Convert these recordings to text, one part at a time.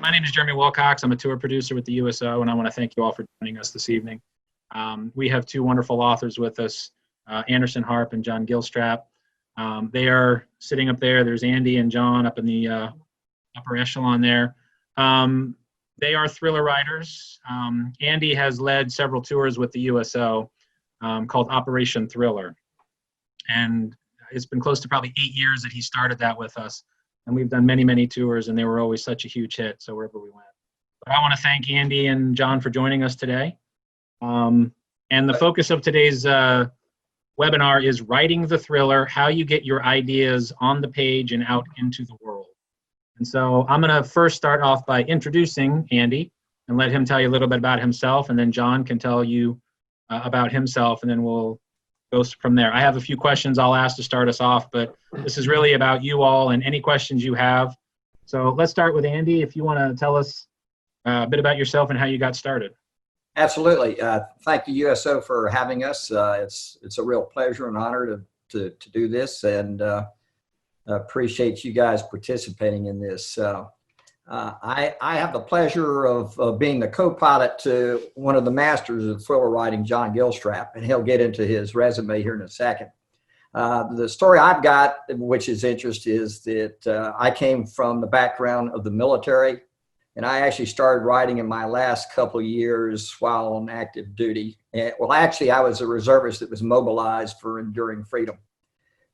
My name is Jeremy Wilcox. I'm a tour producer with the USO, and I want to thank you all for joining us this evening. We have two wonderful authors with us, Anderson Harp and John Gilstrap. They are sitting up there. There's Andy and John up in the upper echelon there. They are thriller writers. Andy has led several tours with the USO called Operation Thriller. And it's been close to probably 8 years that he started that with us. And we've done many, many tours, and they were always such a huge hit, so wherever we went. But I want to thank Andy and John for joining us today. And the focus of today's webinar is writing the thriller, how you get your ideas on the page and out into the world. And so I'm going to first start off by introducing Andy and let him tell you a little bit about himself, and then John can tell you about himself, and then we'll go from there. I have a few questions I'll ask to start us off, but this is really about you all and any questions you have. So let's start with Andy, if you want to tell us a bit about yourself and how you got started. Absolutely. Thank the USO for having us. It's a real pleasure and honor to do this, and appreciate you guys participating in this. I have the pleasure of being the co-pilot to one of the masters of thriller writing, John Gilstrap, and he'll get into his resume here in a second. The story I've got, which is interesting, is that I came from the background of the military, and I actually started writing in my last couple of years while on active duty. Well, actually, I was a reservist that was mobilized for enduring freedom.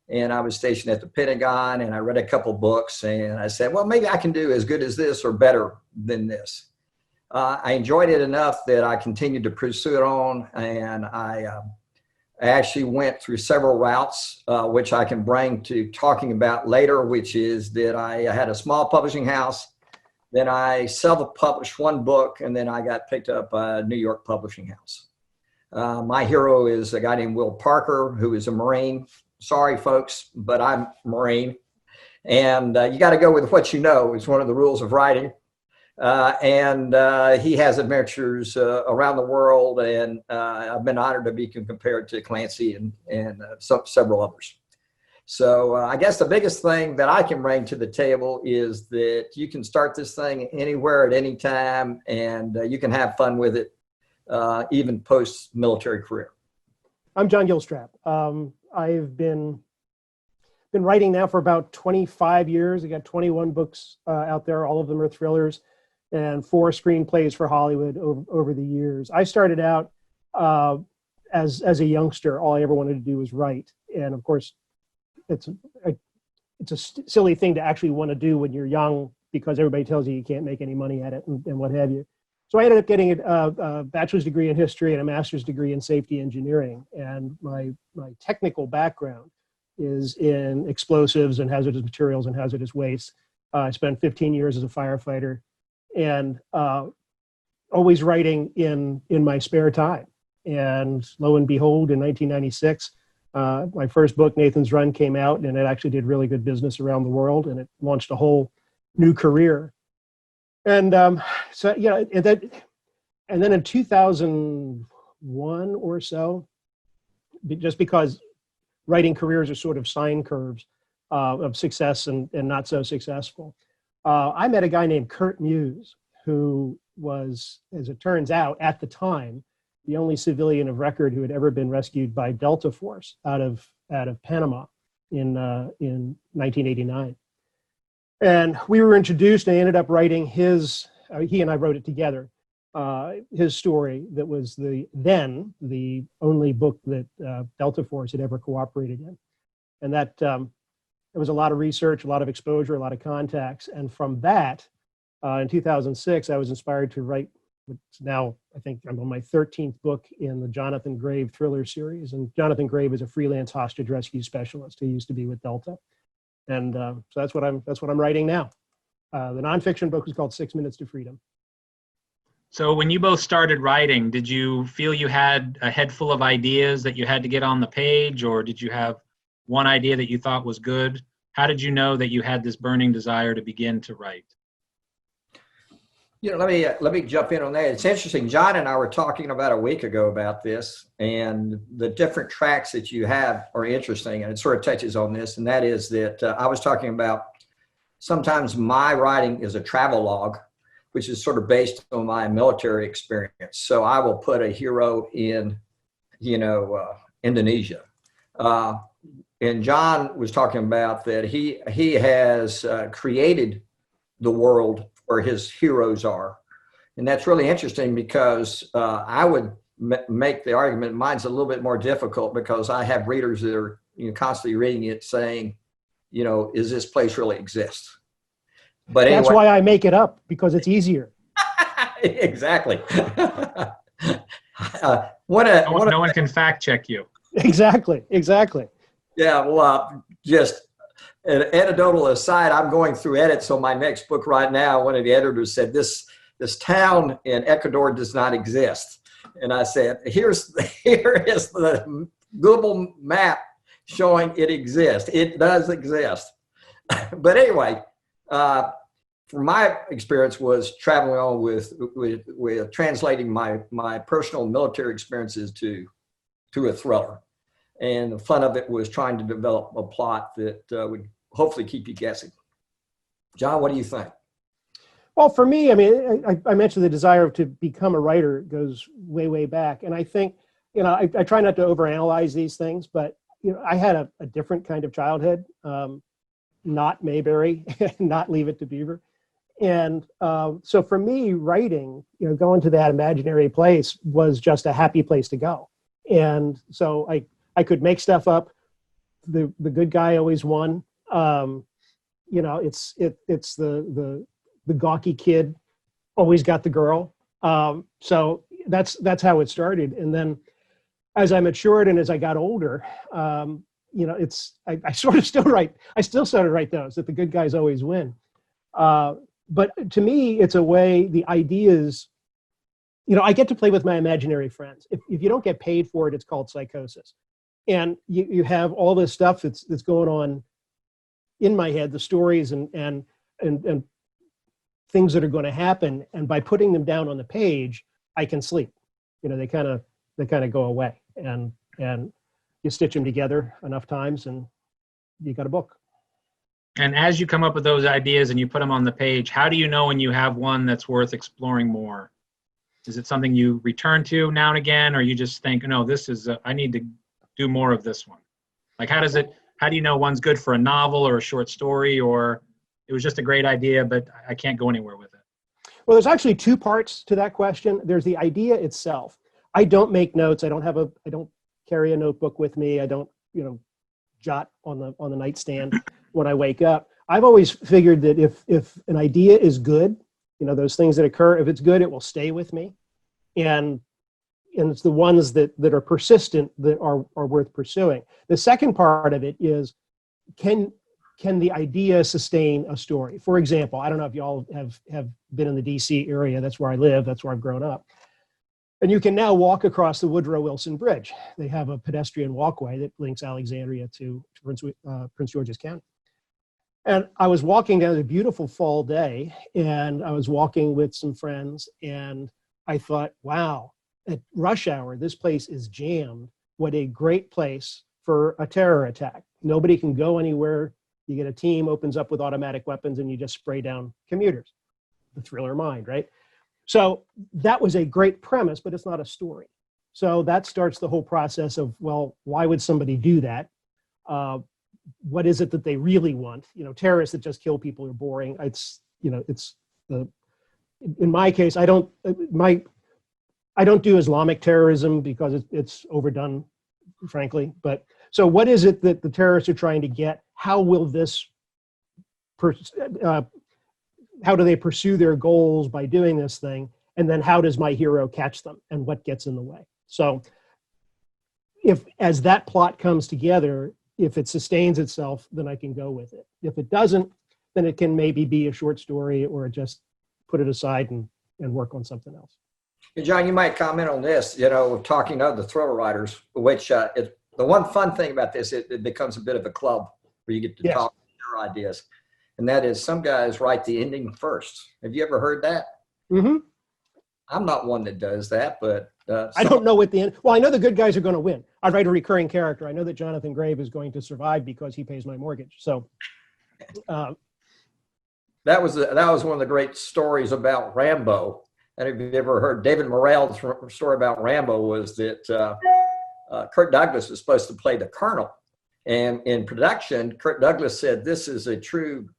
And I was stationed at the Pentagon, and I read a couple books, and I said, well, maybe I can do as good as this or better than this. I enjoyed it enough that I continued to pursue it on, and I actually went through several routes, which I can bring to talking about later, which is that I had a small publishing house, then I self-published one book, and then I got picked up by a New York publishing house. My hero is a guy named Will Parker, who is a Marine. Sorry, folks, but I'm Marine. And you got to go with what you know. It's one of the rules of writing. He has adventures around the world, and I've been honored to be compared to Clancy and several others. So I guess the biggest thing that I can bring to the table is that you can start this thing anywhere at any time, and you can have fun with it, even post-military career. I'm John Gilstrap. I've been writing now for about 25 years. I got 21 books out there. All of them are thrillers, and 4 screenplays for Hollywood over the years. I started out as a youngster. All I ever wanted to do was write. And of course, it's a silly thing to actually want to do when you're young, because everybody tells you can't make any money at it and what have you. So I ended up getting a bachelor's degree in history and a master's degree in safety engineering. And my technical background is in explosives and hazardous materials and hazardous waste. I spent 15 years as a firefighter, and always writing in my spare time. And lo and behold, in 1996, my first book, Nathan's Run, came out, and it actually did really good business around the world, and it launched a whole new career. And so, yeah, and then in 2001 or so, just because writing careers are sort of sine curves of success and not so successful, I met a guy named Kurt Muse, who was, as it turns out, at the time, the only civilian of record who had ever been rescued by Delta Force out of Panama in 1989. And we were introduced, and I ended up writing he and I wrote it together, his story that was the only book that Delta Force had ever cooperated in. And that there was a lot of research, a lot of exposure, a lot of contacts. And from that, in 2006, I was inspired to write what's now, I think I'm on my 13th book in the Jonathan Grave thriller series. And Jonathan Grave is a freelance hostage rescue specialist who used to be with Delta. And so that's what I'm writing now. The nonfiction book is called 6 Minutes to Freedom. So when you both started writing, did you feel you had a head full of ideas that you had to get on the page, or did you have one idea that you thought was good? How did you know that you had this burning desire to begin to write? You know, let me jump in on that. It's interesting. John and I were talking about a week ago about this, and the different tracks that you have are interesting, and it sort of touches on this, and that is that I was talking about sometimes my writing is a travel log, which is sort of based on my military experience. So I will put a hero in, Indonesia. And John was talking about that he has created the world where his heroes are. And that's really interesting because I would make the argument mine's a little bit more difficult because I have readers that are constantly reading it saying, is this place really exist? But anyway, that's why I make it up, because it's easier. Exactly. No one can fact check you. Exactly. Yeah, well, just an anecdotal aside, I'm going through edits on my next book right now. One of the editors said, this town in Ecuador does not exist. And I said, here is the Google map showing it exists. It does exist. But anyway, from my experience was traveling on with translating my personal military experiences to a thriller. And the fun of it was trying to develop a plot that would hopefully keep you guessing. John, what do you think? Well, for me, I mean, I mentioned the desire to become a writer goes way, way back. And I think, I try not to overanalyze these things, but, I had a different kind of childhood, not Mayberry, not Leave It to Beaver. And so for me, writing, going to that imaginary place was just a happy place to go. And so I could make stuff up. The good guy always won. It's the gawky kid always got the girl. So that's how it started. And then as I matured and as I got older, I sort of still write. I still sort of write those, that the good guys always win. But to me, it's a way, the ideas, I get to play with my imaginary friends. If you don't get paid for it, it's called psychosis. And you have all this stuff that's going on in my head, the stories and things that are going to happen. And by putting them down on the page, I can sleep. They kind of go away, and you stitch them together enough times and you got a book. And as you come up with those ideas and you put them on the page, how do you know when you have one that's worth exploring more? Is it something you return to now and again, or you just think, no, I need to do more of this one? Like, how do you know one's good for a novel or a short story, or it was just a great idea, but I can't go anywhere with it? Well, there's actually two parts to that question. There's the idea itself. I don't make notes. I don't carry a notebook with me. I don't, jot on the nightstand when I wake up. I've always figured that if an idea is good, those things that occur, if it's good, it will stay with me. And it's the ones that are persistent that are worth pursuing. The second part of it is, can the idea sustain a story? For example, I don't know if y'all have been in the DC area. That's where I live. That's where I've grown up. And you can now walk across the Woodrow Wilson Bridge. They have a pedestrian walkway that links Alexandria to Prince George's County. And I was walking down a beautiful fall day, and I was walking with some friends, and I thought, wow, at rush hour, this place is jammed. What a great place for a terror attack. Nobody can go anywhere. You get a team, opens up with automatic weapons, and you just spray down commuters. The thriller mind, right? So that was a great premise, but it's not a story. So that starts the whole process of, well, why would somebody do that? What is it that they really want? Terrorists that just kill people are boring. In my case, I don't do Islamic terrorism because it's overdone, frankly. But so what is it that the terrorists are trying to get? How will how do they pursue their goals by doing this thing? And then how does my hero catch them, and what gets in the way? So as that plot comes together, if it sustains itself, then I can go with it. If it doesn't, then it can maybe be a short story, or just put it aside and work on something else. Hey, John, you might comment on this, talking to other thriller writers, which the one fun thing about this, it becomes a bit of a club where you get to talk your ideas. And that is, some guys write the ending first. Have you ever heard that? Mm-hmm. I'm not one that does that, but I don't know what the end. Well, I know the good guys are going to win. I write a recurring character. I know that Jonathan Grave is going to survive because he pays my mortgage. So, that was one of the great stories about Rambo. And if you've ever heard David Morrell's story about Rambo, was that Kirk Douglas was supposed to play the Colonel. And in production, Kirk Douglas said, this is a true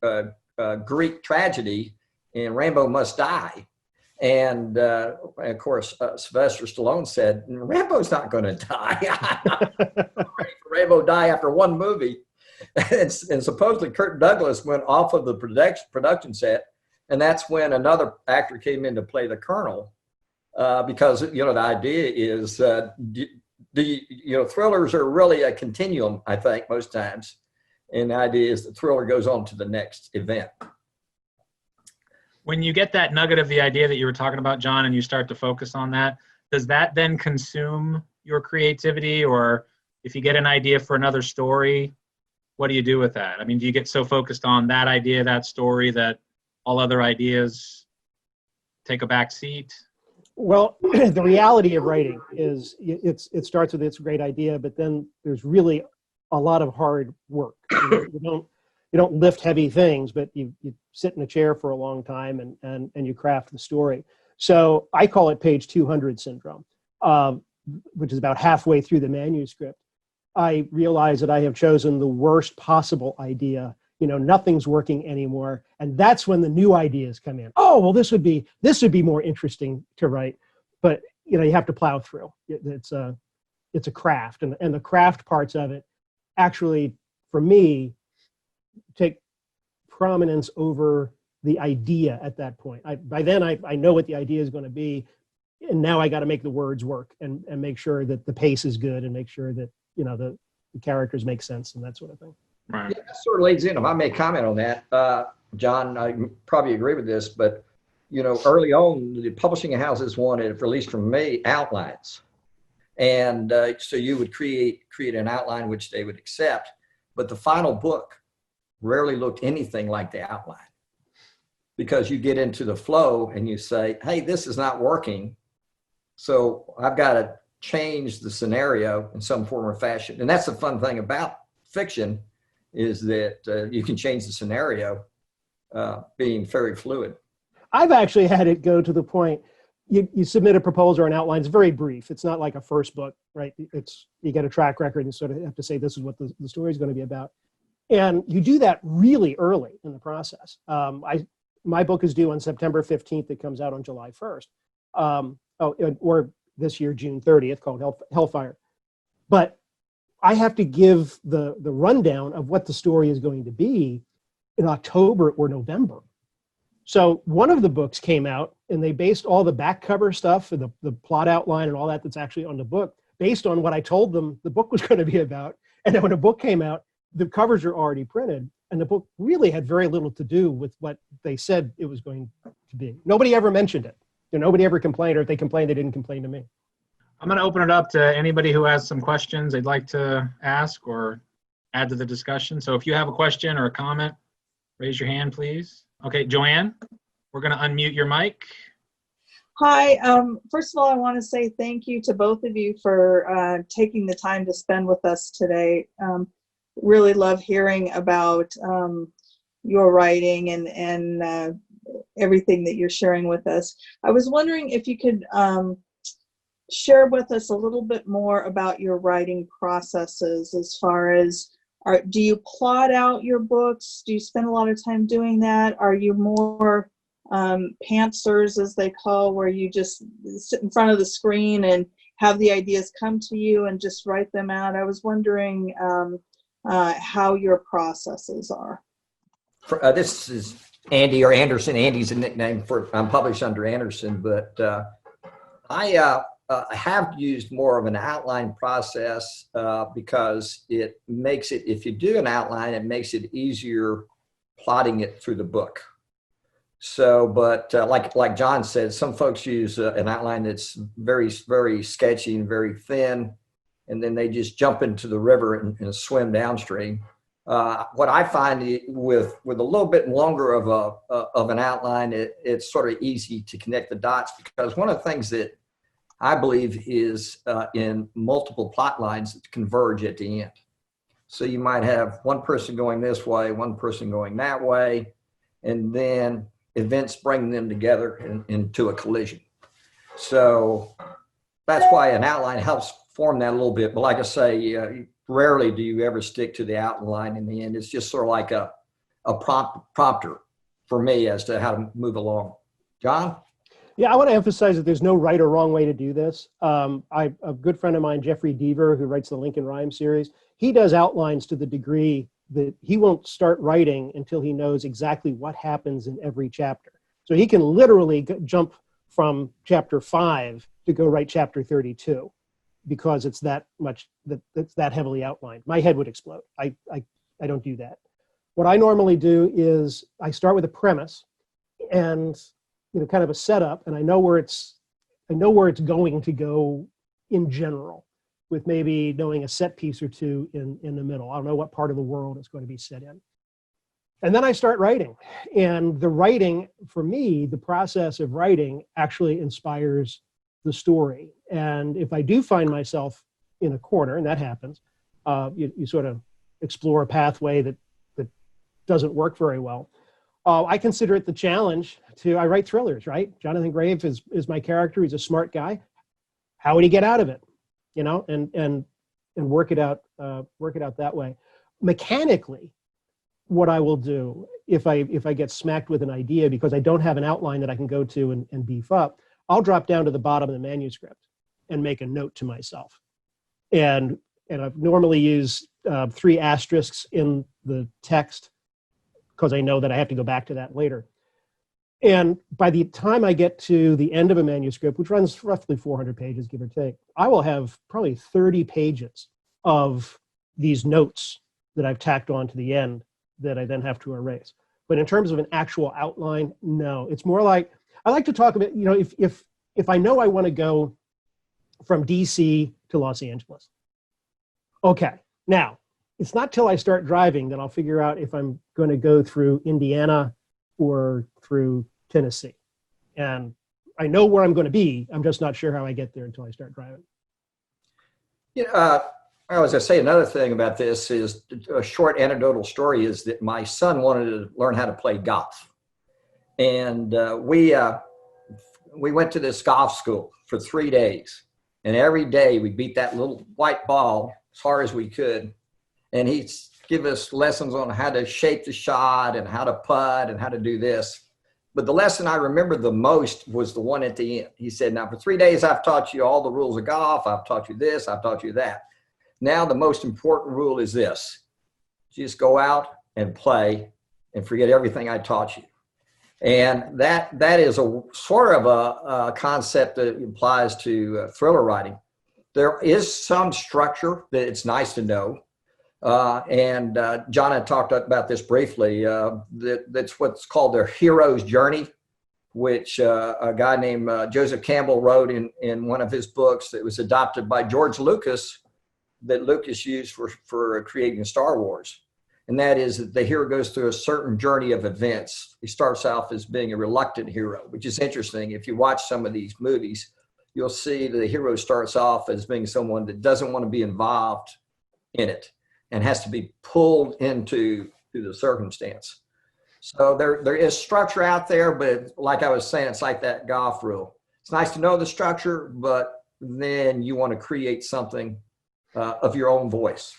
Greek tragedy and Rambo must die. And of course, Sylvester Stallone said, Rambo's not going to die. I'm ready for Rambo to die after one movie. And supposedly Kirk Douglas went off of the production set. And that's when another actor came in to play the Colonel, because, you know, the idea is, thrillers are really a continuum, I think, most times. And the idea is the thriller goes on to the next event. When you get that nugget of the idea that you were talking about, John, and you start to focus on that, does that then consume your creativity? Or if you get an idea for another story, what do you do with that? I mean, do you get so focused on that idea, that story, that all other ideas take a back seat? Well, the reality of writing is it starts with it's a great idea, but then there's really a lot of hard work. You don't lift heavy things, but you sit in a chair for a long time and you craft the story. So I call it page 200 syndrome, which is about halfway through the manuscript. I realize that I have chosen the worst possible idea. You know, nothing's working anymore. And that's when the new ideas come in. Oh, well, this would be more interesting to write. But, you know, you have to plow through. It's a craft. And the craft parts of it actually, for me, take prominence over the idea at that point. By then, I know what the idea is going to be. And now I got to make the words work and make sure that the pace is good and make sure that, you know, the characters make sense and that sort of thing. Right. Yeah, that sort of leads in. If I may comment on that, John, I probably agree with this, but, you know, early on, the publishing houses wanted, at least from me, outlines. And so you would create an outline which they would accept, but the final book rarely looked anything like the outline, because you get into the flow and you say, hey, this is not working. So I've got to change the scenario in some form or fashion. And that's the fun thing about fiction, is that you can change the scenario, being very fluid. I've actually had it go to the point, you submit a proposal or an outline. It's very brief. It's not like a first book, right? You get a track record and sort of have to say, this is what the story is going to be about. And you do that really early in the process. My book is due on September 15th. It comes out on July 1st. Or this year, June 30th, called Hellfire. But I have to give the rundown of what the story is going to be in October or November. So one of the books came out and they based all the back cover stuff and the plot outline and all that's actually on the book based on what I told them the book was going to be about. And then when the book came out, the covers are already printed and the book really had very little to do with what they said it was going to be. Nobody ever mentioned it. Nobody ever complained, or if they complained, they didn't complain to me. I'm going to open it up to anybody who has some questions they'd like to ask or add to the discussion. So if you have a question or a comment, raise your hand, please. Okay, Joanne, we're going to unmute your mic. Hi. First of all, I want to say thank you to both of you for taking the time to spend with us today. Really love hearing about your writing and everything that you're sharing with us. I was wondering if you could share with us a little bit more about your writing processes, as far as, do you plot out your books? Do you spend a lot of time doing that? Are you more pantsers, as they call, where you just sit in front of the screen and have the ideas come to you and just write them out? I was wondering how your processes are. This is Andy, or Anderson. Andy's a nickname I'm published under Anderson, but I have used more of an outline process because it makes it, if you do an outline, it makes it easier plotting it through the book. So, but like John said, some folks use an outline that's very, very sketchy and very thin, and then they just jump into the river and swim downstream. What I find with a little bit longer of an outline, it's sort of easy to connect the dots, because one of the things that I believe is in multiple plot lines that converge at the end. So you might have one person going this way, one person going that way, and then events bring them together into a collision. So that's why an outline helps form that a little bit. But like I say, rarely do you ever stick to the outline in the end. It's just sort of like a prompter for me as to how to move along. John? Yeah, I want to emphasize that there's no right or wrong way to do this. A good friend of mine, Jeffrey Deaver, who writes the Lincoln Rhyme series, he does outlines to the degree that he won't start writing until he knows exactly what happens in every chapter. So he can literally jump from chapter 5 to go write chapter 32 because it's that much, that's that heavily outlined. My head would explode. I don't do that. What I normally do is I start with a premise and kind of a setup, and I know where it's going to go in general, with maybe knowing a set piece or two in the middle. I'll know what part of the world it's going to be set in. And then I start writing. And the writing, for me, the process of writing actually inspires the story. And if I do find myself in a corner, and that happens, you sort of explore a pathway that doesn't work very well. I consider it the challenge I write thrillers, right? Jonathan Grave is my character. He's a smart guy. How would he get out of it? And work it out that way. Mechanically, what I will do if I get smacked with an idea because I don't have an outline that I can go to and beef up, I'll drop down to the bottom of the manuscript and make a note to myself. And I've normally used 3 asterisks in the text because I know that I have to go back to that later. And by the time I get to the end of a manuscript, which runs roughly 400 pages, give or take, I will have probably 30 pages of these notes that I've tacked on to the end that I then have to erase. But in terms of an actual outline, no. It's more like, I like to talk about, if I know I want to go from DC to Los Angeles. Okay, now, it's not till I start driving that I'll figure out if I'm going to go through Indiana or through Tennessee. And I know where I'm going to be. I'm just not sure how I get there until I start driving. I was going to say another thing about this is a short anecdotal story is that my son wanted to learn how to play golf. And we went to this golf school for 3 days. And every day we beat that little white ball as hard as we could. And he'd give us lessons on how to shape the shot and how to putt and how to do this. But the lesson I remember the most was the one at the end. He said, now for 3 days, I've taught you all the rules of golf. I've taught you this. I've taught you that. Now the most important rule is this. Just go out and play and forget everything I taught you. And that is a sort of a concept that applies to thriller writing. There is some structure that it's nice to know. And John had talked about this briefly. That's what's called their hero's journey, which a guy named Joseph Campbell wrote in one of his books that was adopted by George Lucas, that Lucas used for creating Star Wars. And that is that the hero goes through a certain journey of events. He starts off as being a reluctant hero, which is interesting. If you watch some of these movies, you'll see that the hero starts off as being someone that doesn't want to be involved in it and has to be pulled into the circumstance. So there is structure out there, but like I was saying, it's like that golf rule. It's nice to know the structure, but then you want to create something of your own voice.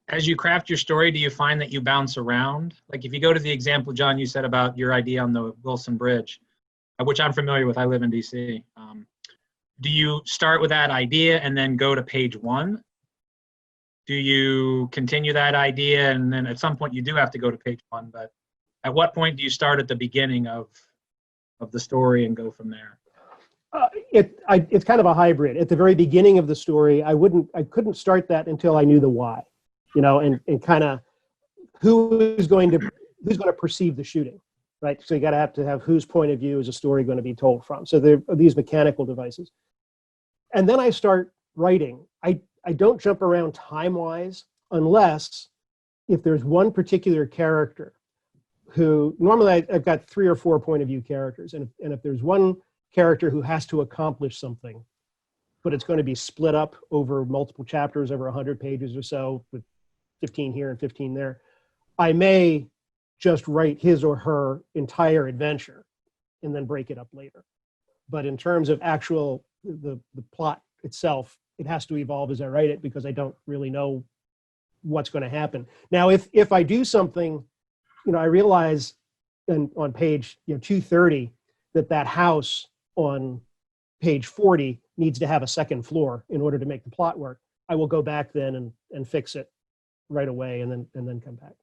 As you craft your story, do you find that you bounce around? Like if you go to the example, John, you said about your idea on the Wilson Bridge, which I'm familiar with, I live in DC. Do you start with that idea and then go to page 1? Do you continue that idea and then at some point you do have to go to page 1, but at what point do you start at the beginning of the story and go from there? It's kind of a hybrid. At the very beginning of the story, I couldn't start that until I knew the why, and kind of who's going to perceive the shooting, right? So you got to have whose point of view is a story going to be told from. So there are these mechanical devices. And then I start writing. I don't jump around time-wise unless if there's one particular character who, normally I've got 3 or 4 point of view characters. And if there's one character who has to accomplish something, but it's going to be split up over multiple chapters, over 100 pages or so, with 15 here and 15 there, I may just write his or her entire adventure and then break it up later. But in terms of actual, the plot itself, it has to evolve as I write it because I don't really know what's going to happen. Now, if I do something, I realize on page 230 that house on page 40 needs to have a second floor in order to make the plot work. I will go back then and fix it right away and then come back.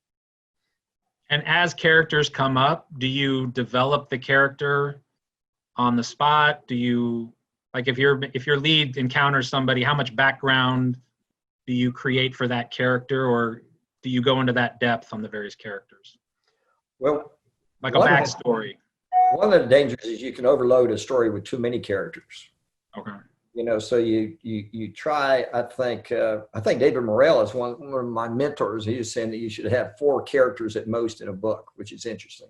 And as characters come up, do you develop the character on the spot? Do you, like, if your lead encounters somebody, how much background do you create for that character, or do you go into that depth on the various characters? Well, like a backstory. One of the dangers is you can overload a story with too many characters. Okay. So you try, I think David Morrell is one of my mentors. He was saying that you should have 4 characters at most in a book, which is interesting.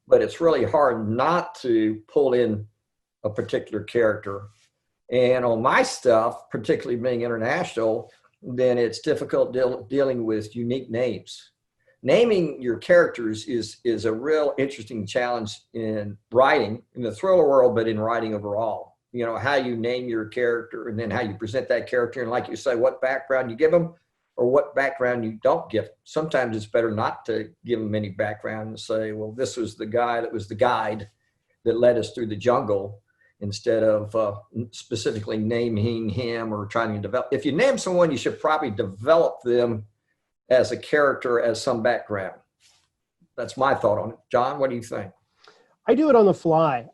But it's really hard not to pull in a particular character. And on my stuff, particularly being international, then it's difficult dealing with unique names. Naming your characters is a real interesting challenge in writing, in the thriller world, but in writing overall. How you name your character and then how you present that character. And like you say, what background you give them or what background you don't give. Sometimes it's better not to give them any background and say, well, this was the guy that was the guide that led us through the jungle, instead of specifically naming him or trying to develop. If you name someone, you should probably develop them as a character, as some background. That's my thought on it. John, what do you think? I do it on the fly.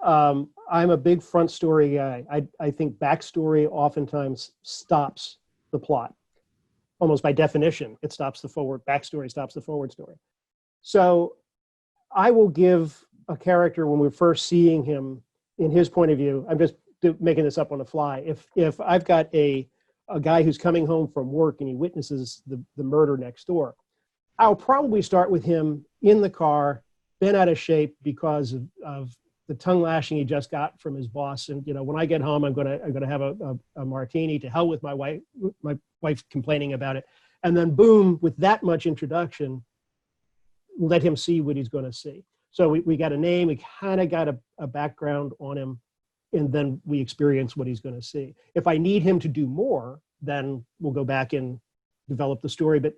I'm a big front story guy. I think backstory oftentimes stops the plot. Almost by definition, it stops the forward. Backstory stops the forward story. So I will give a character, when we're first seeing him in his point of view, I'm just making this up on the fly. If I've got a guy who's coming home from work and he witnesses the murder next door, I'll probably start with him in the car, bent out of shape because of the tongue lashing he just got from his boss. And when I get home, I'm gonna have a martini. To hell with my wife complaining about it. And then boom, with that much introduction, let him see what he's going to see. So we got a name, we kind of got a background on him, and then we experience what he's going to see. If I need him to do more, then we'll go back and develop the story. But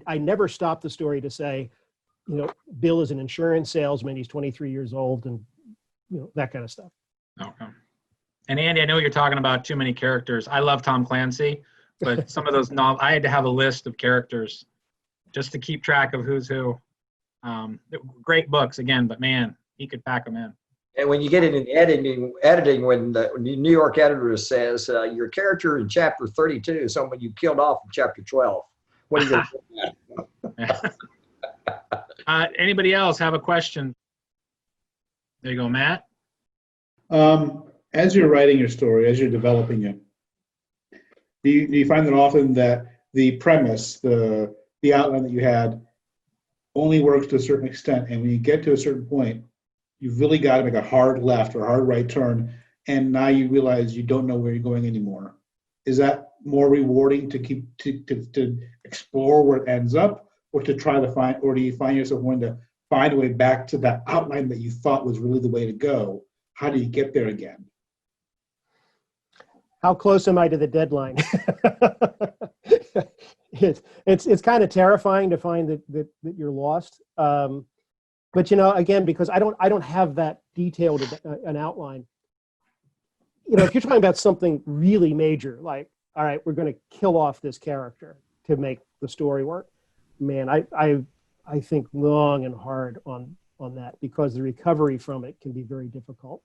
I never stop the story to say, Bill is an insurance salesman, he's 23 years old, and that kind of stuff. Okay. And Andy, I know you're talking about too many characters. I love Tom Clancy, but some of those novels, I had to have a list of characters just to keep track of who's who. Great books, again, but man, he could pack them in. And when you get it in editing, when the New York editor says your character in chapter 32 is someone you killed off in chapter 12, what are you going to do? Anybody else have a question? There you go, Matt. As you're writing your story, as you're developing it, do you find that often that the premise, the outline that you had, only works to a certain extent, and when you get to a certain point, you've really got to make a hard left or hard right turn, and now you realize you don't know where you're going anymore? Is that more rewarding to keep to explore where it ends up, or to try to find, or do you find yourself wanting to find a way back to that outline that you thought was really the way to go? How do you get there again? How close am I to the deadline? It's kind of terrifying to find that you're lost. But again, because I don't have that detailed an outline. If you're talking about something really major, like, all right, we're going to kill off this character to make the story work, man, I think long and hard on that, because the recovery from it can be very difficult.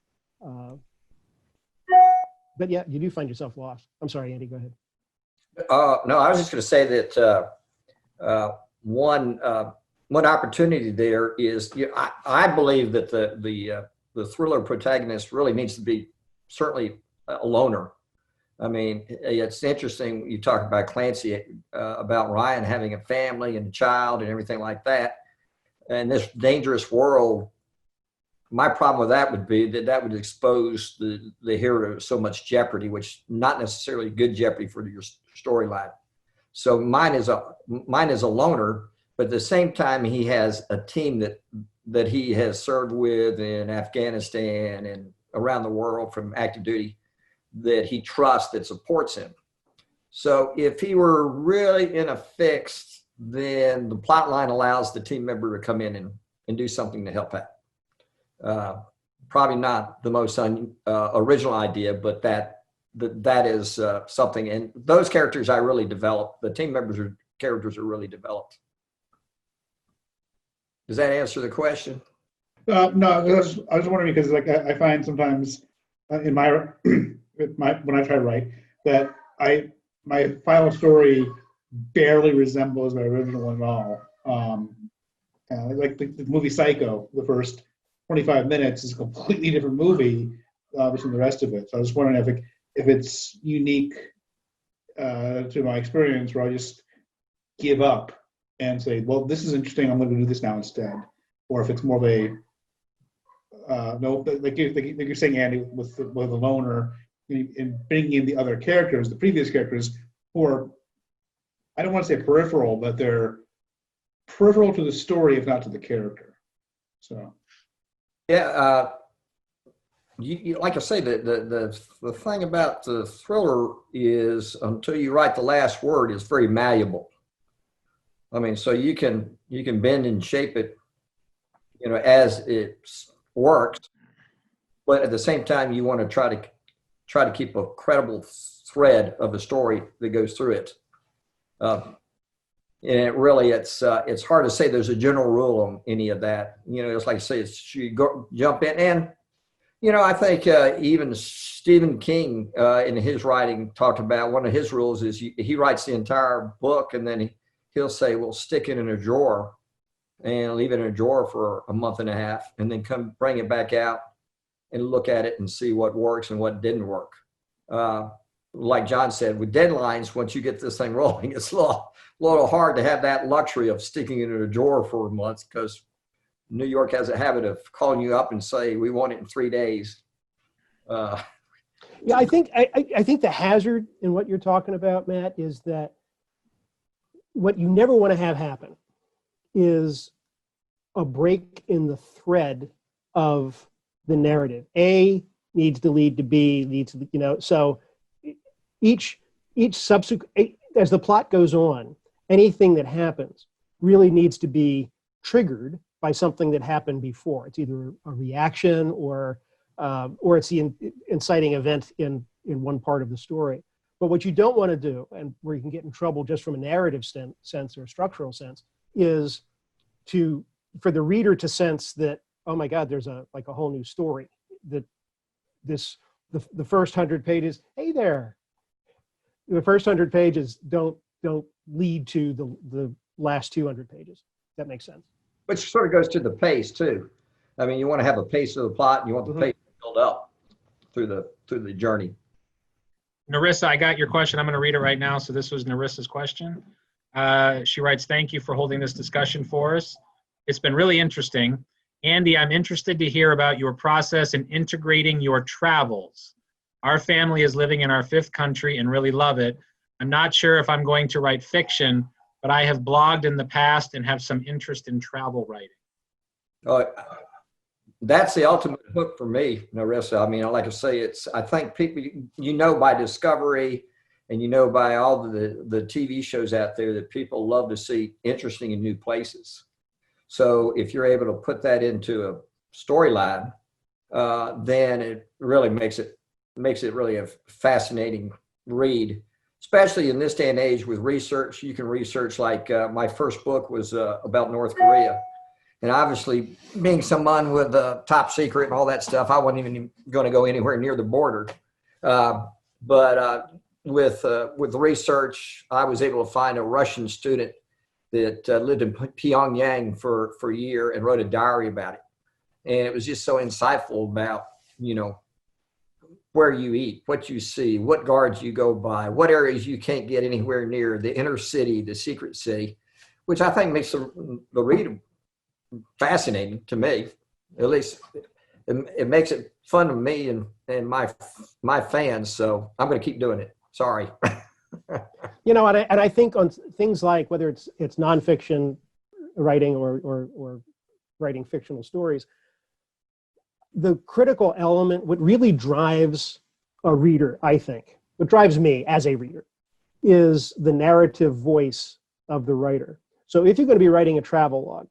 But yeah, you do find yourself lost. I'm sorry, Andy, go ahead. No, I was just going to say that one opportunity there is, I believe that the thriller protagonist really needs to be certainly a loner. I mean, it's interesting you talk about Clancy, about Ryan having a family and a child and everything like that. And this dangerous world, my problem with that would be that would expose the hero to so much jeopardy, which not necessarily good jeopardy for your storyline. So mine is a loner, but at the same time, he has a team that he has served with in Afghanistan and around the world from active duty that he trusts, that supports him. So if he were really in a fix, then the plot line allows the team member to come in and do something to help out. Probably not the most original idea, but that is something. And those characters I really developed. The team characters are really developed. Does that answer the question? No, I was wondering because like I find sometimes in my when I try to write that my final story barely resembles my original one at all. Like the movie Psycho, the first 25 minutes is a completely different movie from the rest of it. So I was wondering if it's unique to my experience, where I just give up and say, well, this is interesting, I'm going to do this now instead. Or if it's more of a, no, like you're saying, Andy, with the loner, and bringing in the other characters, the previous characters, who are, I don't want to say peripheral, but they're peripheral to the story, if not to the character. So. Yeah, you like I say, the thing about the thriller is until you write the last word, it's very malleable. I mean, so you can bend and shape it, as it works, but at the same time, you want to try to keep a credible thread of the story that goes through it. And it really, it's hard to say there's a general rule on any of that. It's like I say, you jump in. And, I think even Stephen King in his writing talked about one of his rules is he writes the entire book and then he'll say, well, stick it in a drawer and leave it in a drawer for a month and a half and then come bring it back out and look at it and see what works and what didn't work. Like John said, with deadlines, once you get this thing rolling, it's a little hard to have that luxury of sticking it in a drawer for a month, because New York has a habit of calling you up and say, we want it in 3 days. Yeah, I think the hazard in what you're talking about, Matt, is that what you never want to have happen is a break in the thread of the narrative. A needs to lead to B, leads to, so each subsequent, as the plot goes on, anything that happens really needs to be triggered by something that happened before. It's either a reaction or it's the inciting event in one part of the story. But what you don't want to do, and where you can get in trouble just from a narrative sense or a structural sense, is for the reader to sense that, oh my God, there's a whole new story. That the first 100 pages, hey there. The first 100 pages don't lead to the last 200 pages. That makes sense. Which sort of goes to the pace too. I mean, you want to have a pace of the plot, and you want the pace to build up through the journey. Narissa, I got your question. I'm going to read it right now. So this was Narissa's question. She writes, thank you for holding this discussion for us. It's been really interesting. Andy, I'm interested to hear about your process in integrating your travels. Our family is living in our 5th country and really love it. I'm not sure if I'm going to write fiction, but I have blogged in the past and have some interest in travel writing. That's the ultimate hook for me, Narissa. I mean, like I say, I think people, by Discovery and by all the TV shows out there, that people love to see interesting and new places. So if you're able to put that into a storyline, then it really makes it really a fascinating read, especially in this day and age with research. You can research, like my first book was about North Korea. And obviously, being someone with top secret and all that stuff, I wasn't even going to go anywhere near the border. But with research, I was able to find a Russian student that lived in Pyongyang for a year and wrote a diary about it. And it was just so insightful about, where you eat, what you see, what guards you go by, what areas you can't get anywhere near, the inner city, the secret city, which I think makes the read fascinating to me. At least it makes it fun to me and my fans. So I'm going to keep doing it. Sorry. And I think on things like whether it's nonfiction, writing or writing fictional stories, the critical element, what really drives a reader, I think, what drives me as a reader, is the narrative voice of the writer. So if you're going to be writing a travel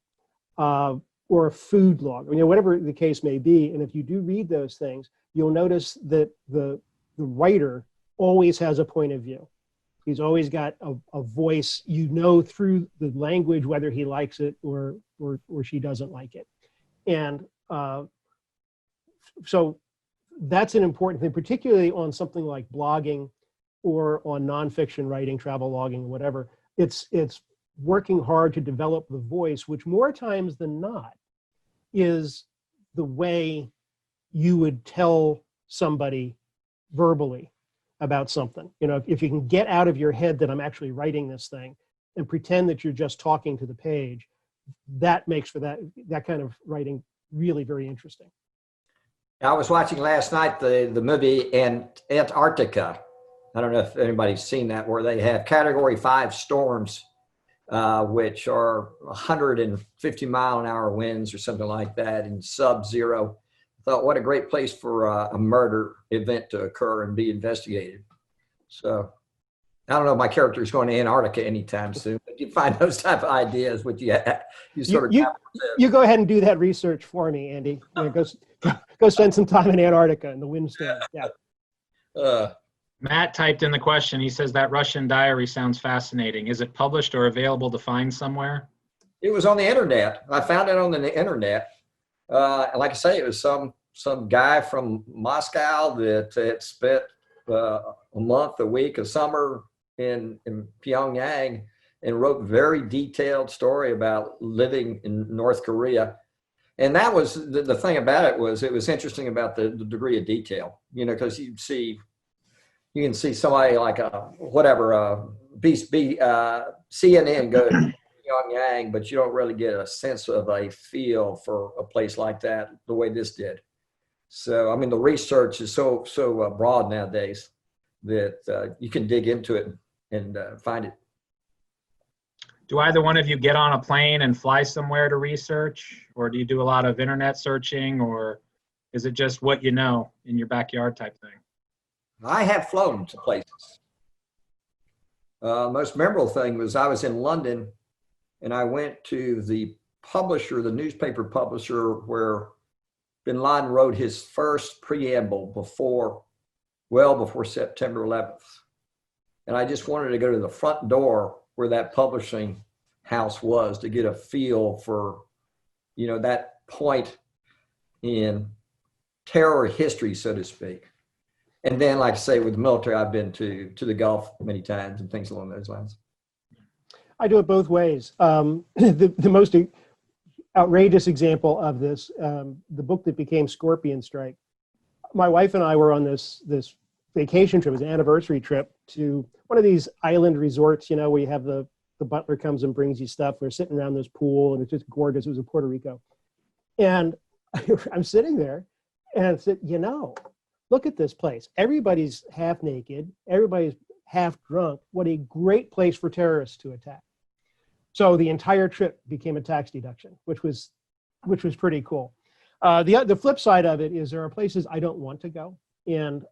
log or a food log, whatever the case may be, and if you do read those things, you'll notice that the writer always has a point of view. He's always got a voice, through the language, whether he likes it or she doesn't like it. And so that's an important thing, particularly on something like blogging or on nonfiction writing, travel logging, whatever. It's working hard to develop the voice, which more times than not is the way you would tell somebody verbally about something. If you can get out of your head that I'm actually writing this thing and pretend that you're just talking to the page, that makes for that kind of writing really very interesting. I was watching last night the movie Antarctica. I don't know if anybody's seen that, where they have Category 5 storms, which are 150-mile-an-hour winds or something like that, in sub-zero. I thought, what a great place for a murder event to occur and be investigated. So I don't know if my character is going to Antarctica anytime soon, but you find those type of ideas, which you sort of you go ahead and do that research for me, Andy. Go spend some time in Antarctica in the wind storm. Yeah. Matt typed in the question. He says that Russian diary sounds fascinating. Is it published or available to find somewhere? It was on the internet. I found it on the internet. Like I say, it was some guy from Moscow that had spent a month, a week, a summer in Pyongyang, and wrote a very detailed story about living in North Korea. And that was the thing about it was interesting about the degree of detail, because you can see somebody like CNN go to Pyongyang, but you don't really get a sense of a feel for a place like that the way this did. So, the research is so broad nowadays that you can dig into it and find it. Do either one of you get on a plane and fly somewhere to research, or do you do a lot of internet searching, or is it just what you know in your backyard type thing? I have flown to places. Most memorable thing was I was in London, and I went to the newspaper publisher, where bin Laden wrote his first preamble before September 11th. And I just wanted to go to the front door where that publishing house was to get a feel for, that point in terror history, so to speak. And then, like I say, with the military, I've been to the Gulf many times and things along those lines. I do it both ways. The most outrageous example of this, the book that became Scorpion Strike. My wife and I were on this vacation trip, it was an anniversary trip, to one of these island resorts, where you have the butler comes and brings you stuff. We're sitting around this pool, and it's just gorgeous. It was in Puerto Rico. And I'm sitting there, and I said, look at this place. Everybody's half naked. Everybody's half drunk. What a great place for terrorists to attack. So the entire trip became a tax deduction, which was pretty cool. The flip side of it is there are places I don't want to go. And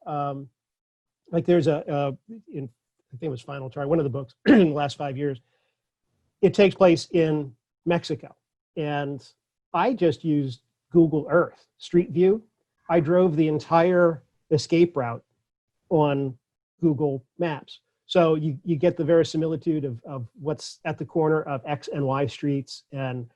like there's in I think it was Final Try, one of the books in the last 5 years, it takes place in Mexico. And I just used Google Earth, Street View. I drove the entire escape route on Google Maps. So you get the verisimilitude of what's at the corner of X and Y streets. And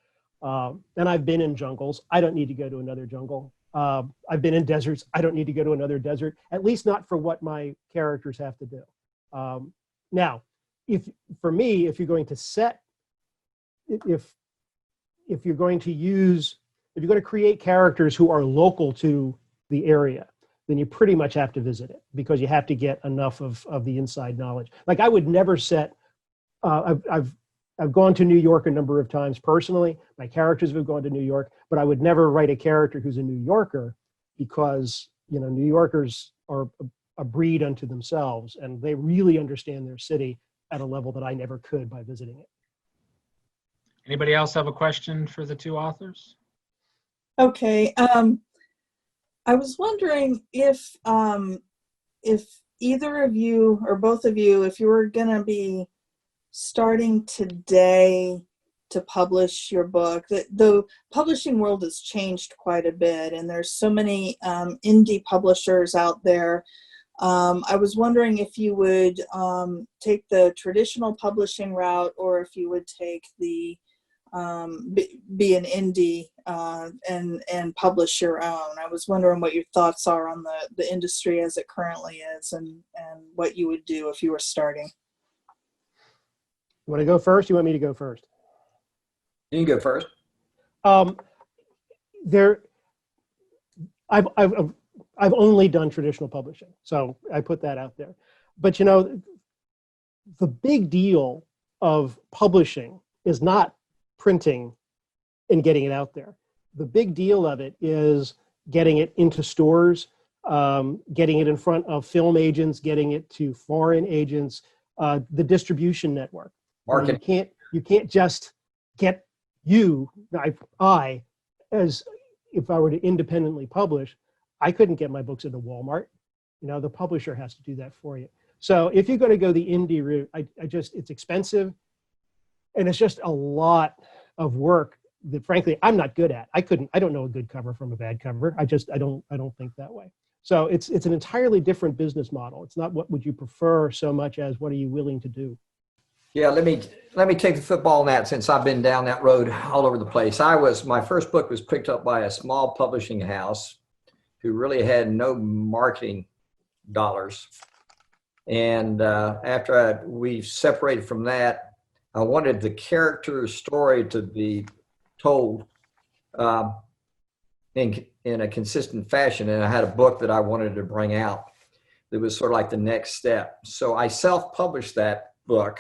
I've been in jungles. I don't need to go to another jungle. I've been in deserts. I don't need to go to another desert, at least not for what my characters have to do. Now, if you're going to create characters who are local to the area, then you pretty much have to visit it, because you have to get enough of the inside knowledge. Like I would never set, I've gone to New York a number of times personally. My characters have gone to New York, but I would never write a character who's a New Yorker, because New Yorkers are a breed unto themselves, and they really understand their city at a level that I never could by visiting it. Anybody else have a question for the two authors? Okay. I was wondering if either of you or both of you, if you were going to be starting today to publish your book. The publishing world has changed quite a bit, and there's so many indie publishers out there. I was wondering if you would take the traditional publishing route, or if you would take the be an indie and publish your own. I was wondering what your thoughts are on the industry as it currently is, and what you would do if you were starting. You want to go first? You want me to go first? You can go first. I've only done traditional publishing, so I put that out there. But you know, the big deal of publishing is not printing and getting it out there. The big deal of it is getting it into stores, getting it in front of film agents, getting it to foreign agents, the distribution network. Marketing. You can't just get I, as if I were to independently publish, I couldn't get my books into Walmart. You know, the publisher has to do that for you. So if you're going to go the indie route, it's expensive, and it's just a lot of work that frankly I'm not good at. I don't know a good cover from a bad cover. I don't think that way. So it's an entirely different business model. It's not what would you prefer so much as what are you willing to do. Yeah, let me take the football on that, since I've been down that road all over the place. My first book was picked up by a small publishing house who really had no marketing dollars. And after we separated from that, I wanted the character story to be told in a consistent fashion. And I had a book that I wanted to bring out that was sort of like the next step. So I self-published that book.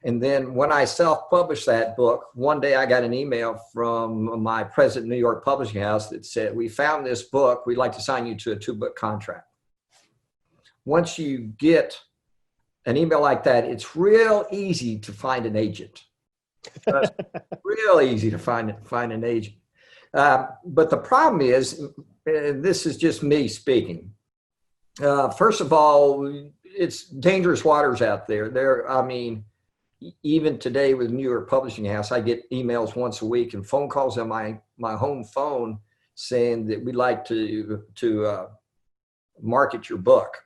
And then when I self-published that book, one day I got an email from my president, New York Publishing House, that said, "We found this book. We'd like to sign you to a 2-book contract." Once you get an email like that, it's real easy to find an agent. It's real easy to find an agent. But the problem is, and this is just me speaking, first of all, it's dangerous waters out there. Even today with New York Publishing House, I get emails once a week and phone calls on my home phone saying that we'd like to market your book.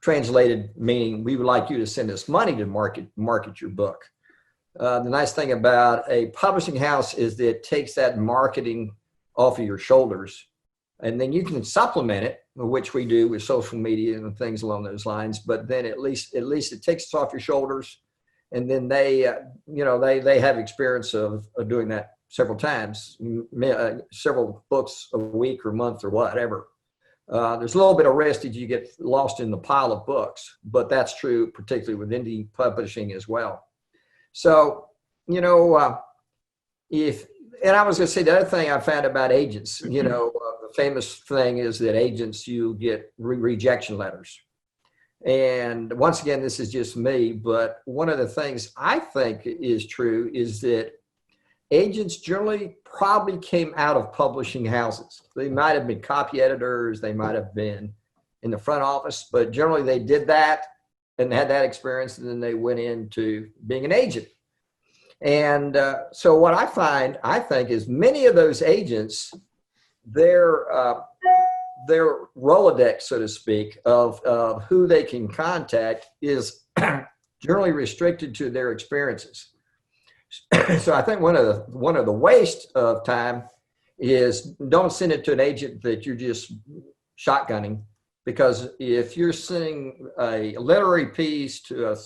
Translated meaning we would like you to send us money to market your book. The nice thing about a publishing house is that it takes that marketing off of your shoulders, and then you can supplement it, which we do with social media and things along those lines. But then at least it takes it off your shoulders. And then they have experience of doing that several times, several books a week or month or whatever. There's a little bit of risk that you get lost in the pile of books, but that's true particularly with indie publishing as well. So, and I was going to say the other thing I found about agents, the famous thing is that agents, you get rejection letters. And once again, this is just me, but one of the things I think is true is that agents generally probably came out of publishing houses. They might have been copy editors, they might have been in the front office, but generally they did that and had that experience, and then they went into being an agent. And so what I think is many of those agents, their Rolodex, so to speak, of who they can contact is generally restricted to their experiences. So I think one of the waste of time is don't send it to an agent that you're just shotgunning, because if you're sending a literary piece to a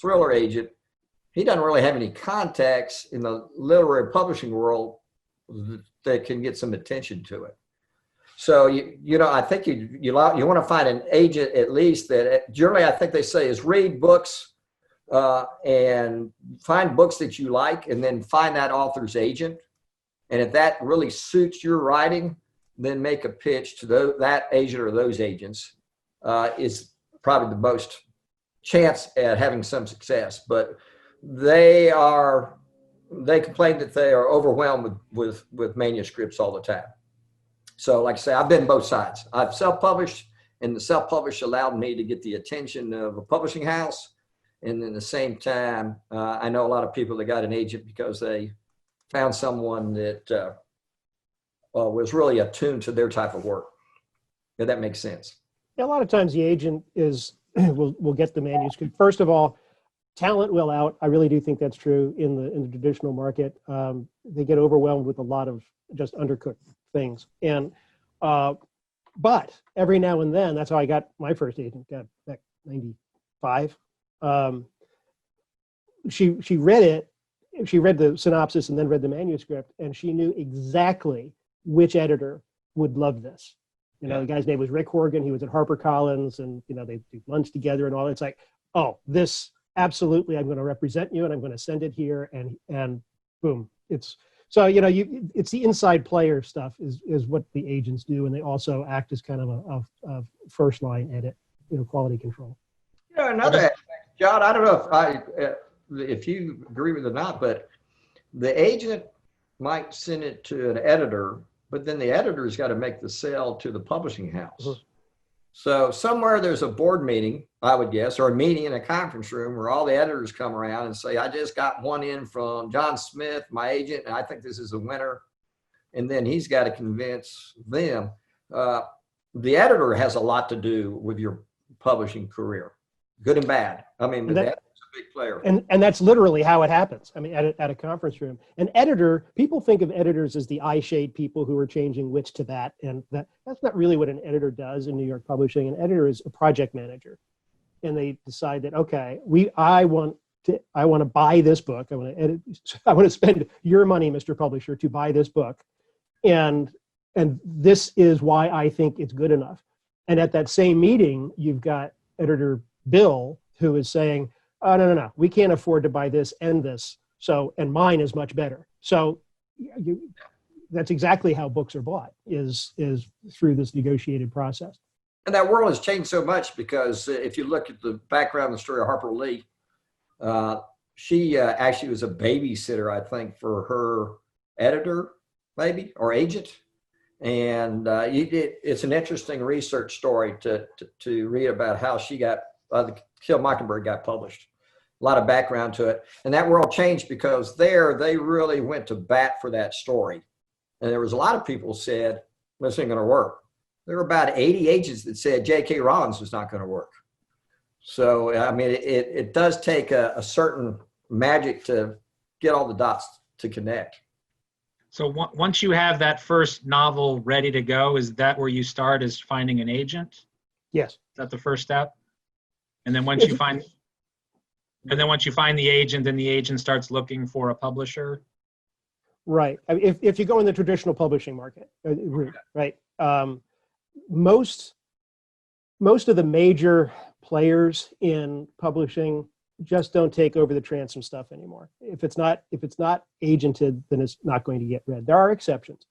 thriller agent, he doesn't really have any contacts in the literary publishing world that can get some attention to it. So, I think you want to find an agent at least that generally I think they say is read books and find books that you like, and then find that author's agent. And if that really suits your writing, then make a pitch to that agent or those agents is probably the most chance at having some success. But they are they complain that they are overwhelmed with manuscripts all the time. So like I say, I've been both sides. I've self-published, and the self-publish allowed me to get the attention of a publishing house. And at the same time, I know a lot of people that got an agent because they found someone that was really attuned to their type of work. If that makes sense. A lot of times the agent is will get the manuscript. First of all, talent will out. I really do think that's true in the traditional market. They get overwhelmed with a lot of just undercooked things. And but every now and then, that's how I got my first agent. Got back 95. She read it. She read the synopsis and then read the manuscript, and she knew exactly which editor would love this. You know, the guy's name was Rick Horgan. He was at HarperCollins, and they do lunch together and all. It's like, oh, this absolutely, I'm going to represent you, and I'm going to send it here, and boom, it's so it's the inside player stuff is what the agents do, and they also act as kind of a first line edit, quality control. Another aspect, John. I don't know if you agree with it or not, but the agent might send it to an editor. But then the editor's got to make the sale to the publishing house. Mm-hmm. So somewhere there's a board meeting, I would guess, or a meeting in a conference room where all the editors come around and say, I just got one in from John Smith, my agent, and I think this is a winner. And then he's got to convince them. The editor has a lot to do with your publishing career, good and bad. I mean, the editor's a big player. And that's literally how it happens. I mean, at a conference room, an editor, people think of editors as the eye shade people who are changing which to that. And that's not really what an editor does in New York publishing. An editor is a project manager. And they decide that, okay, I want to buy this book. I want to edit. I want to spend your money, Mr. Publisher, to buy this book. And this is why I think it's good enough. And at that same meeting, you've got editor Bill, who is saying, oh, no, we can't afford to buy this and this. So, and mine is much better. So that's exactly how books are bought, is through this negotiated process. And that world has changed so much because if you look at the background of the story of Harper Lee, she actually was a babysitter, I think, for her editor, maybe, or agent. And it's an interesting research story to read about how she got, the Kill Mockingbird got published. A lot of background to it. And that world changed because they really went to bat for that story. And there was a lot of people who said, this ain't going to work. There were about 80 agents that said J.K. Rowling was not going to work. So, I mean, it does take a certain magic to get all the dots to connect. So once you have that first novel ready to go, is that where you start, is finding an agent? Yes. Is that the first step? And then once you find the agent, then the agent starts looking for a publisher? Right. I mean, if you go in the traditional publishing market, right? Most of the major players in publishing just don't take over the transom stuff anymore. If it's not agented, then it's not going to get read. There are exceptions.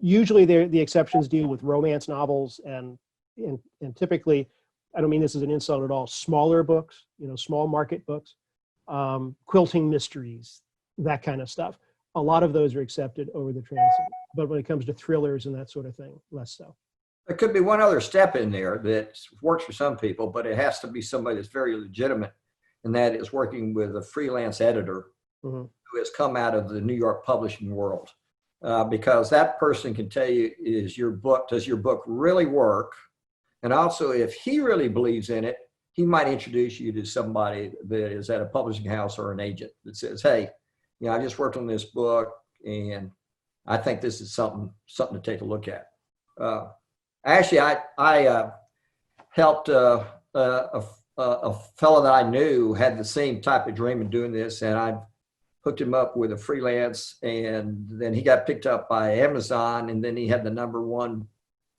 Usually, the exceptions deal with romance novels and typically, I don't mean this as an insult at all, smaller books, small market books, quilting mysteries, that kind of stuff. A lot of those are accepted over the transom. But when it comes to thrillers and that sort of thing, less so. There could be one other step in there that works for some people, but it has to be somebody that's very legitimate, and that is working with a freelance editor who has come out of the New York publishing world. Because that person can tell you, does your book really work? And also, if he really believes in it, he might introduce you to somebody that is at a publishing house or an agent that says, hey, I just worked on this book and I think this is something to take a look at. Actually, I helped a fellow that I knew had the same type of dream of doing this, and I hooked him up with a freelance, and then he got picked up by Amazon, and then he had the #1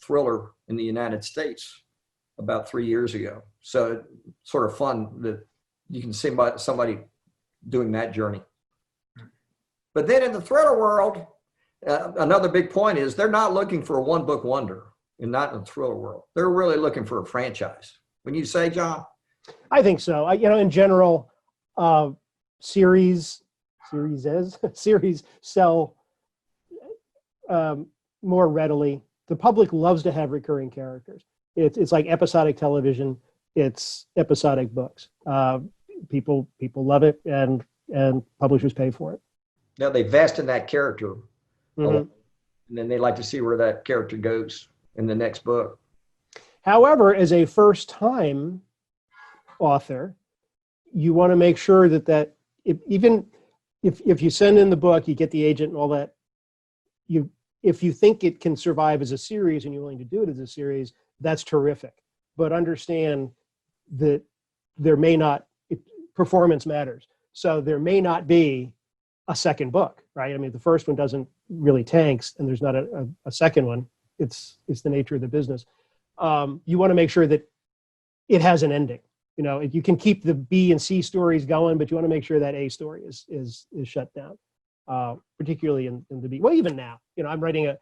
thriller in the United States about 3 years ago. So it's sort of fun that you can see somebody doing that journey. But then in the thriller world, another big point is they're not looking for a one-book wonder, and not in the thriller world. They're really looking for a franchise. When you say, John? I think so. In general, series series sell more readily. The public loves to have recurring characters. It's like episodic television. It's episodic books. People love it, and publishers pay for it. Now they vest in that character, Mhm. and then they like to see where that character goes in the next book. However, as a first-time author, you want to make sure that if you send in the book, you get the agent and all that, if you think it can survive as a series and you're willing to do it as a series, that's terrific. But understand that performance matters. So there may not be a second book, right? I mean, the first one doesn't really tanks, and there's not a second one. It's the nature of the business. You want to make sure that it has an ending. You know, you can keep the B and C stories going, but you want to make sure that A story is shut down, particularly in the B. Well, even now, you know, I'm writing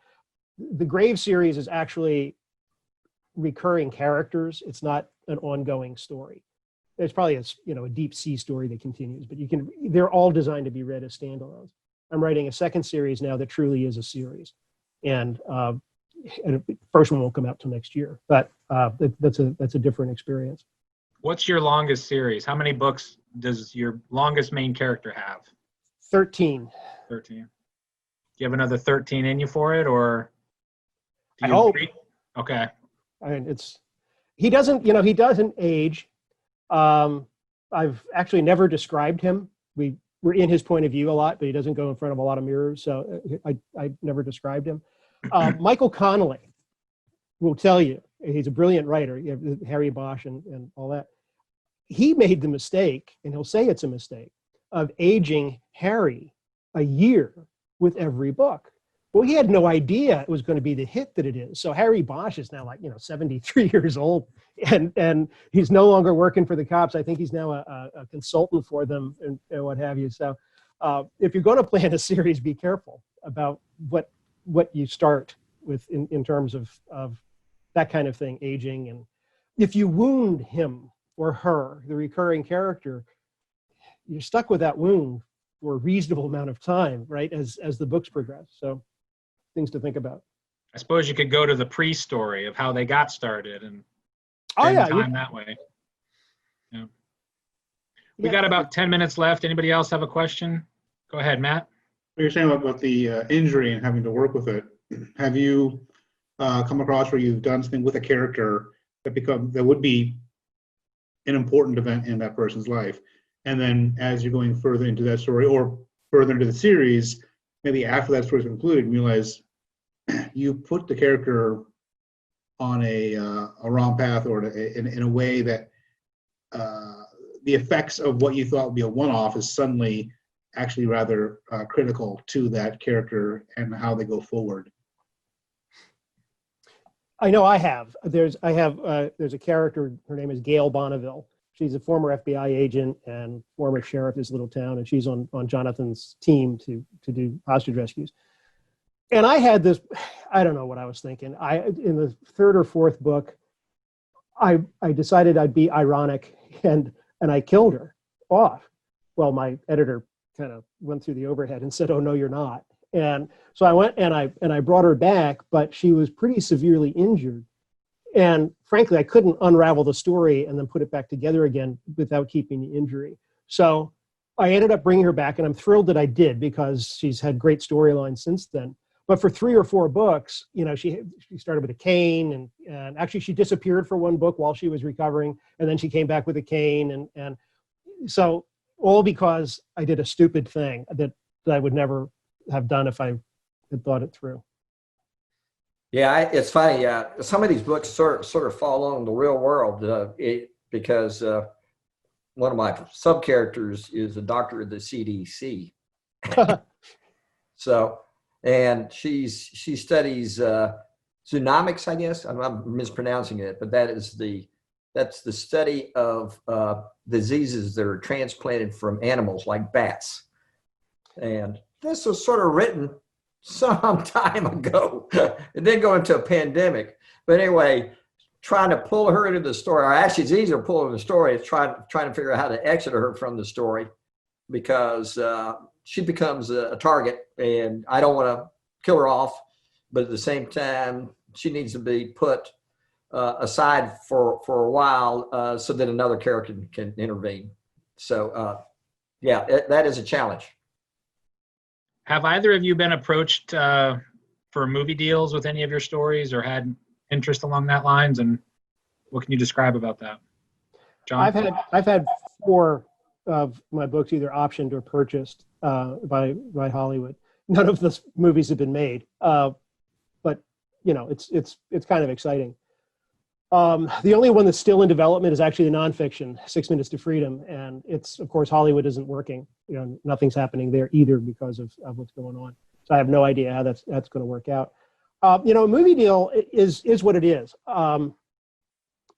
the Grave series is actually recurring characters. It's not an ongoing story. There's probably a deep sea story that continues, but they're all designed to be read as standalones. I'm writing a second series now that truly is a series, and the first one won't come out till next year, but that's a different experience. What's your longest series? How many books does your longest main character have? 13. 13. Do you have another 13 in you for it, or? I hope. Okay. I mean, he doesn't age. I've actually never described him. We're in his point of view a lot, but he doesn't go in front of a lot of mirrors, so I never described him. Michael Connolly will tell you, he's a brilliant writer, Harry Bosch and all that. He made the mistake, and he'll say it's a mistake, of aging Harry a year with every book. Well, he had no idea it was going to be the hit that it is. So Harry Bosch is now 73 years old, and he's no longer working for the cops. I think he's now a consultant for them and what have you. So if you're going to plan a series, be careful about what you start with in terms of that kind of thing, aging. And if you wound him or her, the recurring character, you're stuck with that wound for a reasonable amount of time, right, as the books progress. So things to think about. I suppose you could go to the pre-story of how they got started and time that way. Yeah. We got about 10 minutes left. Anybody else have a question? Go ahead, Matt. You're saying about the injury and having to work with it. Have you come across where you've done something with a character that would be an important event in that person's life, and then as you're going further into that story or further into the series, maybe after that story's concluded, you realize you put the character on a wrong path, or in a way that the effects of what you thought would be a one-off is suddenly actually rather critical to that character and how they go forward. I know I have. There's a character, her name is Gail Bonneville. She's a former FBI agent and former sheriff of this little town, and she's on Jonathan's team to do hostage rescues. And I had this, I don't know what I was thinking. In the third or fourth book, I decided I'd be ironic and I killed her off. Well, my editor kind of went through the overhead and said, "Oh no, you're not." And so I went and I brought her back, but she was pretty severely injured. And frankly, I couldn't unravel the story and then put it back together again without keeping the injury. So I ended up bringing her back, and I'm thrilled that I did, because she's had great storylines since then. But for 3 or 4 books, she started with a cane, and actually she disappeared for one book while she was recovering, and then she came back with a cane, and so all because I did a stupid thing that I would never have done if I had thought it through. Yeah, it's funny. Some of these books sort of fall on the real world because one of my sub characters is a doctor of the CDC. So, and she studies zoonomics, I guess. I'm mispronouncing it, but that's the study of diseases that are transplanted from animals like bats. And this was sort of written some time ago. It didn't go into a pandemic. But anyway, trying to pull her into the story, or actually it's easier to pull her into the story, it's trying to figure out how to exit her from the story, because she becomes a target, and I don't want to kill her off, but at the same time, she needs to be put aside for a while so that another character can intervene. So, yeah, that is a challenge. Have either of you been approached for movie deals with any of your stories, or had interest along that lines? And what can you describe about that, John? I've had 4 of my books either optioned or purchased by Hollywood. None of the movies have been made, but you know, it's kind of exciting. The only one that's still in development is actually the nonfiction, 6 Minutes to Freedom, and it's, of course, Hollywood isn't working. You know, nothing's happening there either because of what's going on. So I have no idea how that's going to work out. You know, a movie deal is what it is.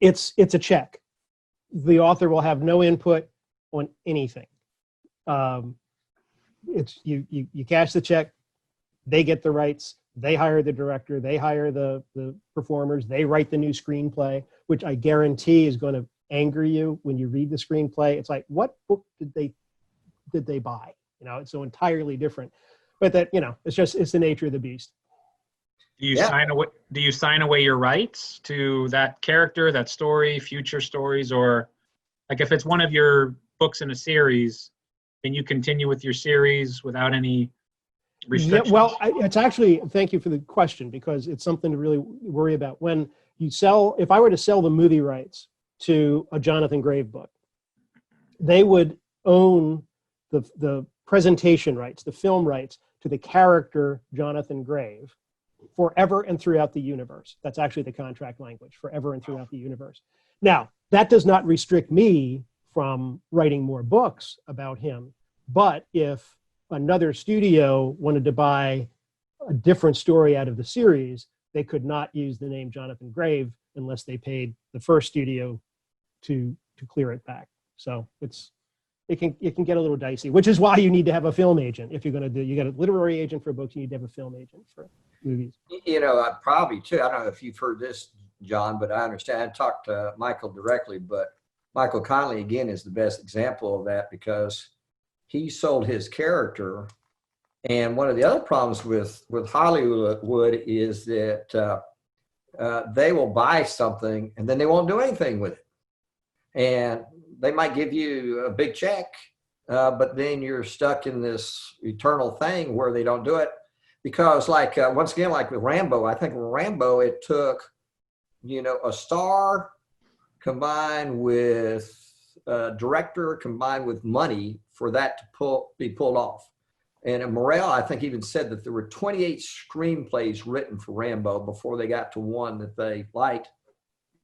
It's a check. The author will have no input on anything. It's you cash the check, they get the rights, they hire the director, they hire the performers, they write the new screenplay, which I guarantee is going to anger you when you read the screenplay. It's like, what book did they buy? You know, it's so entirely different. But that, you know, it's the nature of the beast. Do you sign away your rights to that character, that story, future stories, or like if it's one of your books in a series, then you continue with your series without any restrictions? Yeah, well, it's actually, thank you for the question, because it's something to really worry about. When you sell, if I were to sell the movie rights to a Jonathan Grave book, they would own the presentation rights, the film rights to the character Jonathan Grave forever and throughout the universe. That's actually the contract language, forever and throughout the universe. Now, that does not restrict me from writing more books about him, but if another studio wanted to buy a different story out of the series, they could not use the name Jonathan Grave unless they paid the first studio to clear it back. So it can get a little dicey, which is why you need to have a film agent. If you're going to you got a literary agent for books, you need to have a film agent for movies. You know, I probably too. I don't know if you've heard this, John, but I understand. I talked to Michael directly, but Michael Connelly again is the best example of that because he sold his character. And one of the other problems with Hollywood is that they will buy something and then they won't do anything with it. And they might give you a big check, but then you're stuck in this eternal thing where they don't do it. Because like, once again, like with Rambo, I think with Rambo, it took, you know, a star combined with a director combined with money for that to be pulled off. And Morrell, I think, even said that there were 28 screenplays written for Rambo before they got to one that they liked.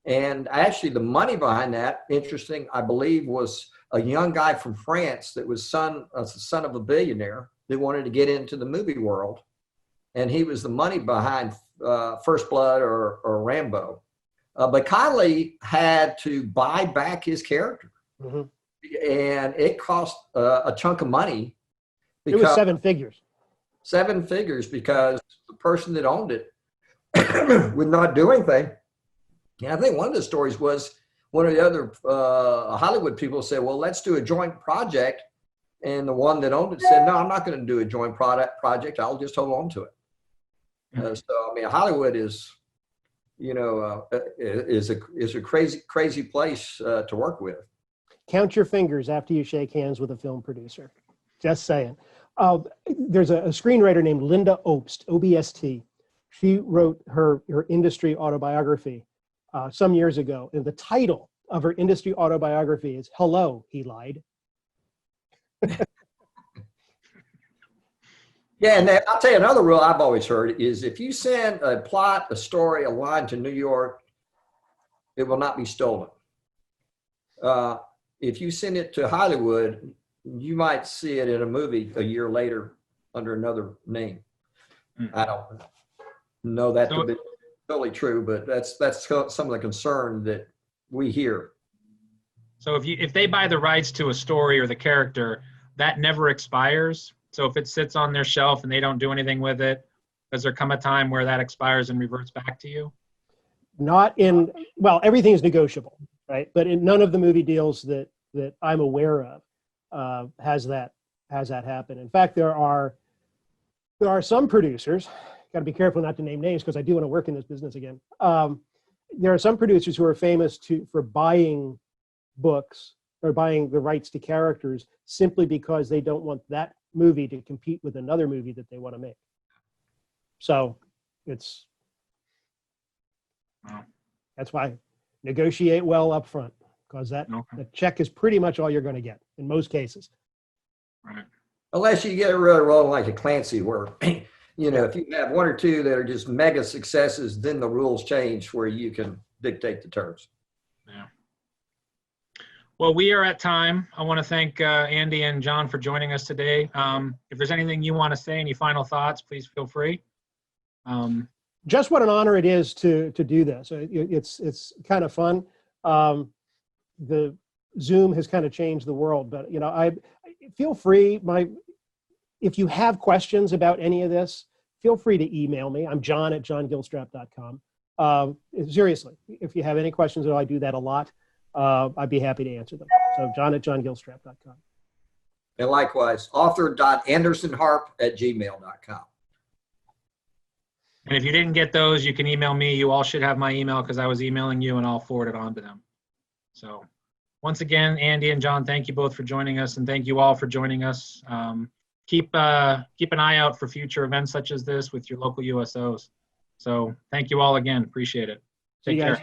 And actually, the money behind that, interesting, I believe, was a young guy from France that was the son of a billionaire that wanted to get into the movie world. And he was the money behind First Blood or Rambo. But Connelly had to buy back his character. Mm-hmm. And it cost a chunk of money. It was 7 figures. 7 figures because the person that owned it would not do anything. And I think one of the stories was one of the other Hollywood people said, well, let's do a joint project. And the one that owned it said, no, I'm not going to do a joint project. I'll just hold on to it. So, I mean, Hollywood is, you know, is a crazy place to work with. Count your fingers after you shake hands with a film producer. Just saying. There's a screenwriter named Linda Obst, O-B-S-T. She wrote her industry autobiography some years ago. And the title of her industry autobiography is Hello, He Lied. Yeah, and I'll tell you another rule I've always heard is if you send a plot, a story, a line to New York, it will not be stolen. If you send it to Hollywood, you might see it in a movie a year later under another name. I don't know that to be totally true, but that's some of the concern that we hear. So if they buy the rights to a story or the character, that never expires. So if it sits on their shelf and they don't do anything with it, does there come a time where that expires and reverts back to you? Everything is negotiable, right? But in none of the movie deals that I'm aware of has that has that happen. In fact, there are some producers, got to be careful not to name names because I do want to work in this business again. There are some producers who are famous for buying books or buying the rights to characters simply because they don't want that movie to compete with another movie that they want to make. So it's, that's why negotiate well up front, because the check is pretty much all you're going to get in most cases. Right. Unless you get a real role like a Clancy where, you know, if you have one or two that are just mega successes, then the rules change where you can dictate the terms. Yeah. Well, we are at time. I want to thank Andy and John for joining us today. If there's anything you want to say, any final thoughts, please feel free. Just what an honor it is to do this. It's kind of fun. The Zoom has kind of changed the world, but you know, I feel free. If you have questions about any of this, feel free to email me. I'm john@johngilstrap.com. Seriously, if you have any questions at all, I do that a lot. I'd be happy to answer them. So john@johngilstrap.com. And likewise, author.andersonharp@gmail.com. And if you didn't get those, you can email me. You all should have my email because I was emailing you, and I'll forward it on to them. So once again, Andy and John, thank you both for joining us, and thank you all for joining us. Keep an eye out for future events such as this with your local USOs. So thank you all again. Appreciate it. Take care.